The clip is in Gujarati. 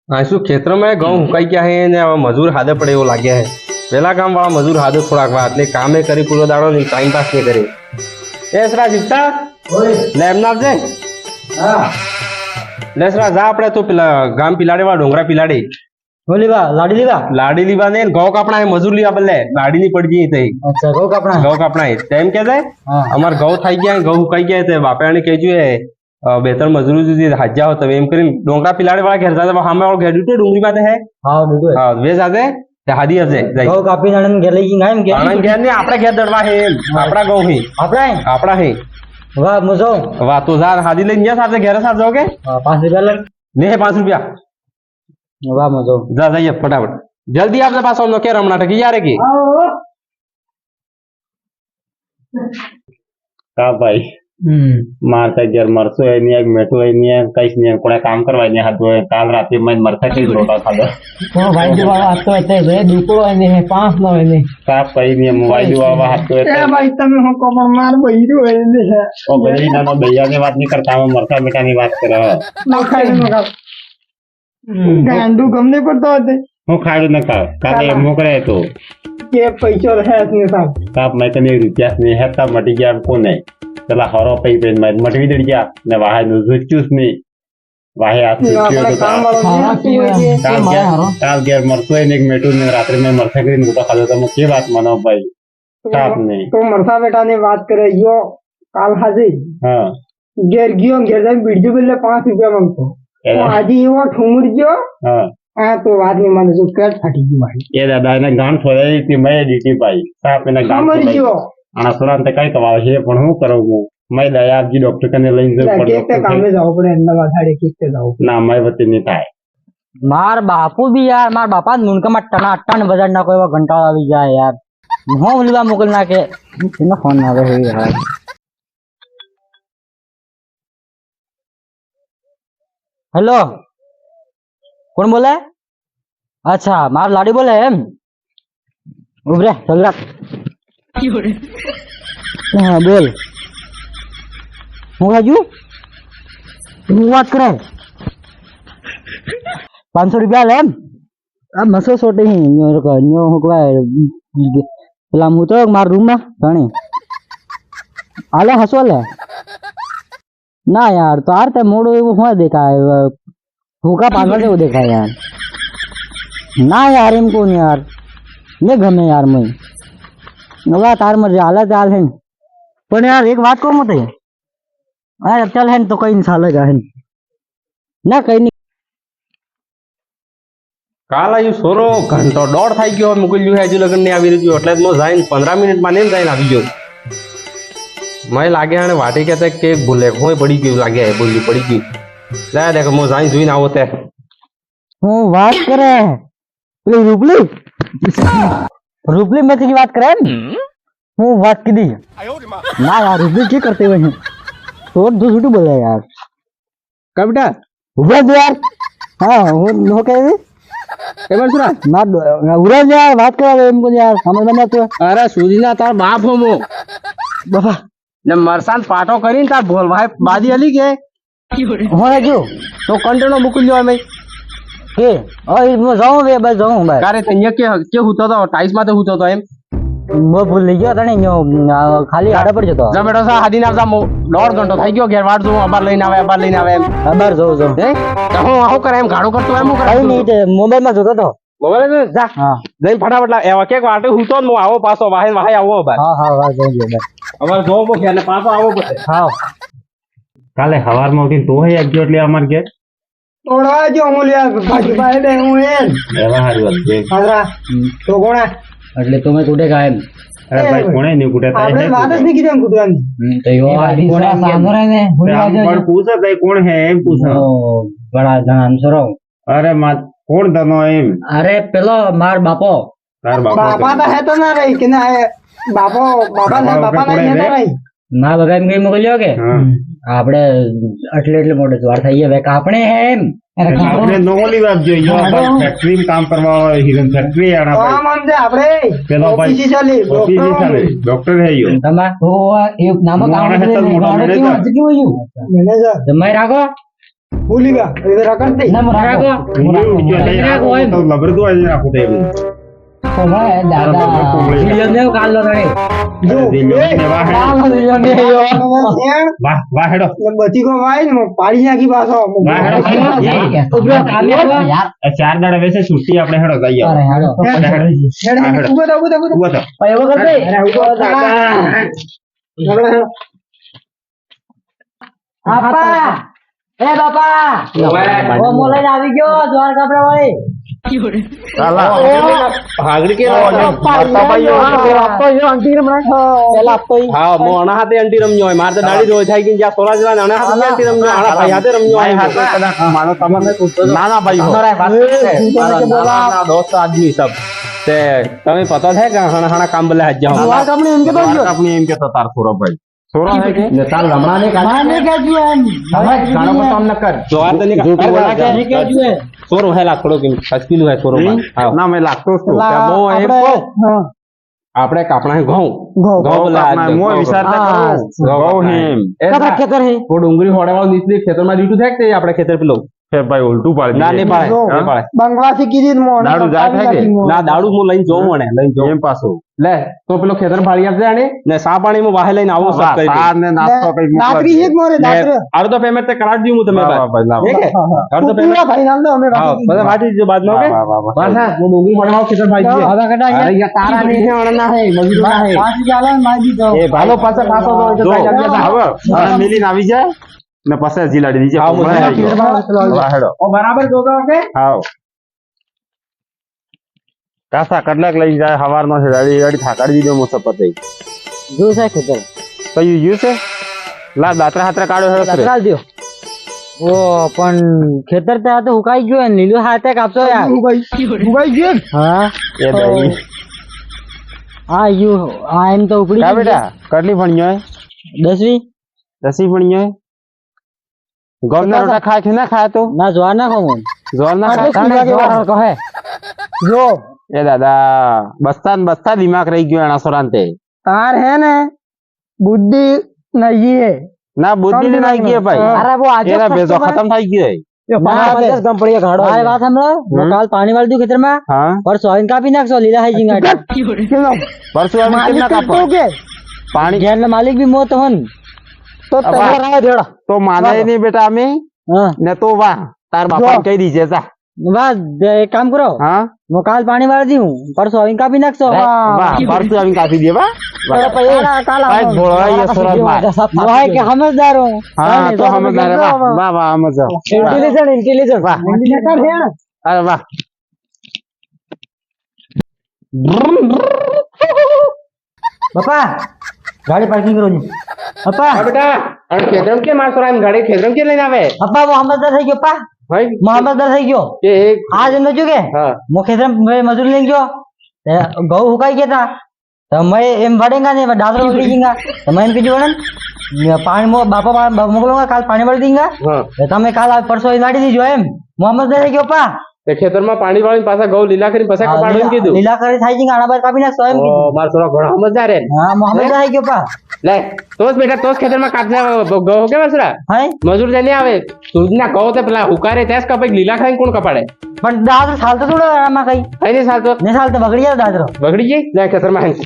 हाँ શું ખેતરમાં ઘઉં હુકાઈ ગયા હે ને હવે મજૂર હાથે પડે એવું લાગ્યા હે પેલા કામ વાળા મજૂર હાથે થોડાક વાર એટલે કામે કરી પૂરો દાડો નહીં ટાઈમ પાસ નહીં કરી લેસરા જીતા લે એમ ના આપજે હા લેસરા જા આપણે તો પેલા ગામ પિલાડે વાળા ડોંગરા પિલાડે લાડી લીવા ને ઘઉં કાપણા હે મજૂર લીવા બદલે લાડી ની પડી ગઈ થઈ અચ્છા ઘઉં કાપણા હે તેમ કે છે અમાર ઘઉં થઈ ગયા ઘઉં હુકાઈ ગયા તે બાપાને કહેજો હે બે ત્રણ મજૂર સુધી હાજ્યા હો તમે એમ કરીને ડોંગરા પિલાડે વાળા ઘેર સાથે સામે વાળો ઘેર ડૂટે ડુંગળી માં હે હા વે સાથે તે હાદી હશે ઘઉં કાપીને આણંદ ઘેર લઈ ગઈ એમ કે આણંદ ઘેર ને આપણે ઘેર દડવા હે એમ આપણા ઘઉં હે આપણા હે વાહ મજો વાહ તો જા હાદી લઈને ગયા સાથે ઘેર સાથે જાઓગે 5 રૂપિયા લઈ ને 5 રૂપિયા વાહ મજો જા જઈએ ફટાફટ જલ્દી આપને પાછો અમને કે રમણા ટકી યાર કે का भाई मारता घर मरसो है नहीं मेटो है नहीं कहीं नहीं कोड़ा काम करवाई नहीं हाथ है काल रात में मरता कहीं रोटा खा लो तो भाई जो वाला हाथ तो ऐसे है दुपड़ो है नहीं 5 नो है नहीं का कहीं नहीं मोबाइल जो वाला हाथ तो है भाई तमे हो को मार बहिरो है नहीं है ओ गली ना भैया ने बात नहीं करता मैं मरता बेटा नहीं बात कर रहा ना खाए ना गांडू गमने पड़ता होते હું ખાડું ન ખાવ કાલે મોકલે તો के पैसा है इसमें साहब કાપ મેં તને રૂપિયા ને હેતા મટી ગયા કોને પેલા હરો પઈ પઈ મટવી દડી ગયા ને વાહે નું જુચ્ચુસ ની વાહે આ કાલ ઘેર મરતો હોય ને એક મેટું ને રાત્રે મેં મરસા કરીને ઉભા ખાધો તમે કે વાત માનો ભાઈ કાપ નહીં तो मरसा बेटा ने बात करे यो काल हाजी હા घेर गयो घेर जाए बीड़जू बेले 5 रुपया मांगतो आज वो ठुमड़ गयो હા हाँ तो बाद में माने जो पेट फाटी गई भाई એ દાદા એને ગાંઠ ફોડાવી હતી મેં દીધી ભાઈ સાપ એને ગાંઠ समझ ફોડાવી गयो આના સુરાંતે કઈ કવાવે છે પણ હું કરું હું મેં દયાજી ડોક્ટર કને લઈને જવું केक के काम में जाओ पड़े अहमदाबाद साड़े केक के जाओ ના મેં વતી નહીં થાય मार बापू भी यार मार बापा मुनका में टना टन बजट ना कोई घंटा આવી જાય यार હું લીવા મોકલ ના કે એનો ફોન આવે છે यार हेलो कौन बोले अच्छा मार लाड़ी बोले एम उभरे चल रहा हाँ बोल હું હજુ હું વાત કરે 500 રૂપિયા લે એમ આ મસો સોટે હી ન્યો હું કહેવાય પેલા હું તો મારા રૂમમાં જાણે હાલે હસો લે ના યાર તો આર તે મોડો એવું હોય દેખાય ભૂકા પાગલ જેવું દેખાય યાર ના यार એમ કોણ यार ને ગમે यार मैं નવા તાર મરજે હાલે ચાલ હે પણ यार एक बात કહું મતે अरे चल है तो कई इंसान लगा है ना कहीं नहीं કાલ આવ્યું સોરો ઘંટો દોઢ થઈ ગયો મોકલ્યું હજુ લગન ને આવી રહ્યું એટલે હું જઈને 15 મિનિટમાં ને જઈને આવી ગયો મને લાગે અને વાટી કે કે ભૂલે કોઈ પડી ગયું લાગે બોલી પડી ગઈ લે દેખ હું જઈને જોઈને આવો તે હું વાત કરે પેલી रूपली में की बात करे हूँ बात की दी ना यार रूपली क्या करते हुए हैं तो दो झूठ बोले यार કા બેટા उबरा दो यार हाँ हो क्या એમાં સુરા ना उबरा यार बात करा इनको यार समझ में नहीं आता અરે સુધીના તાર બાપ હો મો बाबा ને મરસાન પાટો કરીને તાર બોલ ભાઈ બાદી અલી કે हो जो તો કંટેનો મોકલ્યો અમે के और मैं जाऊँ बे बस जाऊँ भाई કારે તૈયા કે હુતો તો ટાઈસ માં તો હુતો તો એમ मैं भूल गया था नहीं खाली आड़े पड़ जाता જા બેટો સા હાદી નામ જા દોઢ ઘંટો થઈ ગયો ઘેર વાટ જો અબાર લઈને આવે એમ बाहर जाओ जाओ હે તો હું આવું કરે એમ ગાડો કરતો એમ હું કરે कहीं नहीं थे मोबाइल में जोता तो મોબાઈલ ને જા हाँ જઈ ફટાફટ લા એવા કેક વાટે હુતો ને હું આવો પાછો વાહે આવો ભાઈ हाँ हाँ हाँ जाऊँगी मैं અમાર જો બો કે ને પાછો આવો પડે हाँ કાલે સવારમાં ઉઠીને તો હે આવજો એટલે અમાર ઘેર तोड़वा जो मूल्य भाजी भाई दे हूं है એવા હારી વાત છે हाजरा तो कोण है એટલે તમે કુટે કાયમ અરે ભાઈ કોણે નહીં કુટે आपने बात જ नहीं की हम कुटवानी તો યો આડી કોને સામરે ને પણ પૂછે ભાઈ કોણ હે એમ પૂછો બડા જણાન સરો અરે માં કોણ તનો એમ અરે પેલો માર બાપો તાર बापा तो है तो ना रही कि ना है बापा नहीं है तो रही ના બગામ કઈ મોકલ્યો કે હા આપણે એટલે મોટો દ્વાર થઈ ગયા કે આપણે હે એમ આપણે નોલી વાત જોઈએ ફેક્ટરી કામ કરવા હોય હિરન ફેક્ટરી આના तो ભાઈ हम हमसे आपरे પેલો ભાઈ ઓફિસ ચાલી ઓફિસ ચાલે ડોક્ટર હે યો તમા તો એક નામ કામ મોટા કરે મોટા મેનેજર. મેનેજર જમાઈ રાખો ભૂલી ગયા એ રકમ થઈ ના રાખો તો લબરદો આવી રાખો તો એવું ભાઈ દાદા વિડિયો ને કાલ લો રે જો વિડિયો ને વાહ વાહ હેડો બધી કો વાય ને પાડી નાખી પાછો વાહ હેડો યાર આ 4 દાડા વેસે છૂટી આપણે હેડો જઈએ અરે હાલો ઉભો થા ઉભો થો ભાઈ એવો કરતે અરે ઉભો થા આપા એ બાપા ઓ મોલે આવી ગયો જોર કપડા વાળી ભાગડી કે હા મોણા હાથે અંટી રમ્યો હોય મારે તો દાડી રોજ થાય કે જ્યાં સોરા જવા આના હાથે અંટી રમ્યો આના ભાઈ હાથે રમ્યો ભાઈ હાથે કદાચ માનો તમને ના ના ભાઈ હો ના દોસ્ત આદમી સબ તે તમે પતા છે કે હણા હણા કામ બલે હાથ જાઓ આપણે એમ કે તાર સોરો ભાઈ સોરો હે કે ને તાર લમણા ને માને કેજુ એમ ગાણો પતામ ન કર જોવા તો નહીં કેજુ એ સોરો હેલા થોડો કે 5 કિલો હે સોરો માં હા ના મેં લાગતો છું મો એમ આપણે કાપણા ઘઉં ઘઉં બોલા મો વિચારતા કરું ઘઉં હેમ કદા ખેતર હે કો ડુંગળી હોડેવાળો નીચલી ખેતરમાં દીધું થાય કે આપણે ખેતર પેલો કે ભાઈ ઉલટું પાડી ના નહીં પાડે નહીં પાડે બંગલાથી કીધી મોને દાડુ જાય છે કે? ના દાડુ હું લઈને જોઉં મને લઈને જોઉં એમ પાછું લે તો પેલો ખેતર ફાળી આપજે આને ને સા પાણીમાં વાહે લઈને આવો સબ કરી દે. સાર ને નાસ્તો કઈ દાતરી એક મોરે દાતરે અડધો પેમેન્ટ તે કરાવી દઉં હું તમે વાહ, ભાઈ, લાવો. ઠીક હે? અડધો પૂરા પેમેન્ટ ભાઈ નામ દો અમે હા બાકી બધા વાટી દીધો બાદમાં ઓકે વાહ, વાહ, વાહ. બસ હા હું ડુંગળી હોડેવાળો ખેતર ફાળી દઈએ. હવે કડા અરે યાર તારા નહીં છે અણના હે મજૂર ના હે પાછી ચાલે મારી દીધો એ ભાલો પાસે પાછો તો જો, કાઈ જગ્યા ના હવે હવે મિલીને આવી જાય ને પછી હજી લાડી દીજે હા, હું હમણાં આવી ગયો. વાહ, હેડો. ઓ બરાબર જોતો ઓકે હાવ કાસા કટલાક લઈ જાય હવારનો છે ગાડી ગાડી થાકાડી દીધો મો સપતે જો છે ખેતર કયું યુ છે લા દાતરા હાતરા કાઢ્યો હેડો રે. લતરાલ દ્યો ઓ પણ ખેતર તો આ તો હુકાઈ ગયો ને લીલું હાથે કાપશો યાર દુબઈ ગયો હા એ દઈ આ યુ આ એમ તો ઉપડી કા ગયું. બેટા કટલી ભણ્યો હે 10વી દસી ભણ્યો હે ગોમના રોટા ખાય કે ના ખાય તો ના જોવા નાખો મન જોર ના આટલે ખાય શું લાગે કહે જો એ દાદા બસ્તા ને બસ્તા દિમાગ રહી ગયો એના સોરાંતે તાર હે ને બુદ્ધિ નહીં હે ના બુદ્ધિ ને નાઈ ગયો ભાઈ અરે वो आज એના બેજો ખતમ થઈ ગયો હે. મારી વાત સાંભળો હું કાલ પાણી વાળી દઉં ખેતરમાં હા પર સોઈન કાપી નાખશો લીલા હાઈ જીંગા પરસુ આવી કેમ ના કાપો કે પાણી ઘેર માલિક બી મોત હન તો અબા. તૈયાર આવે રેડા તો માને નહીં બેટા અમે હા ને તો વાહ તાર બાપા કહી દીજે જા બસ એક કામ કરો હા હું કાલ પાણી વાળી દઉં પર સોઈન કાપી નાખશો વાહ પરસુ આવી કાપી દે વાહ ભાઈ ભોળવાઈ એ સોરાત માં वो है कि समझदार हूँ હા તો સમજદાર હે. વાહ વાહ વાહ સમજ इंटेलिजेंट વાહ અરે વાહ पापा गाड़ी पार्किंग करो जी पापा બેટા અને ખેતરમ કે માર સોરા ગાડી ખેતરમ કે લઈને આવે पापा वो समझदार થઈ ગયો પા ભાઈ મોહમ્મદદાર થઈ ગયો કે એક આ જન્મ જો કે હા મો ખેતર મજૂરી લઈને ગયો ઘઉં હુકાઈ ગયા તા તો મેં એમ વડેંગા ને દાદરો ઉડી ગીંગા તો મેં એમ કીધું વડન પાણી મો બાપા મોકલુંગા કાલ પાણી વાળી દીંગા હા તો તમે કાલ પરસો વાડી દીજો એમ મોહમ્મદદાર થઈ ગયો પા તે ખેતરમાં પાણી વાળીને પાછા ઘઉં લીલા કરીને પાછા કપાડવાનું કીધું લીલા કરી થાય છે આના બાદ કાપી નાખશો એમ ઓ કીધું માર સોરા ઘણો સમજદાર હે હા મોહમ્મદદાર થઈ ગયો પા લે તોસ બેટા તોસ ખેતરમાં કાપજા ઘઉં કે વાસરા હાય મજૂર જઈને આવે સૂરજના ઘઉં તે પેલા હુકારે ત્યાં જ કપાઈ લીલા ખાઈને કોણ કપાડે પણ દાદરો ચાલતો થોડો આમાં કઈ કઈ નહીં ચાલતો ને ચાલતો બગડી જાય દાદરો બગડી ગઈ લે ખેતરમાં હાંસ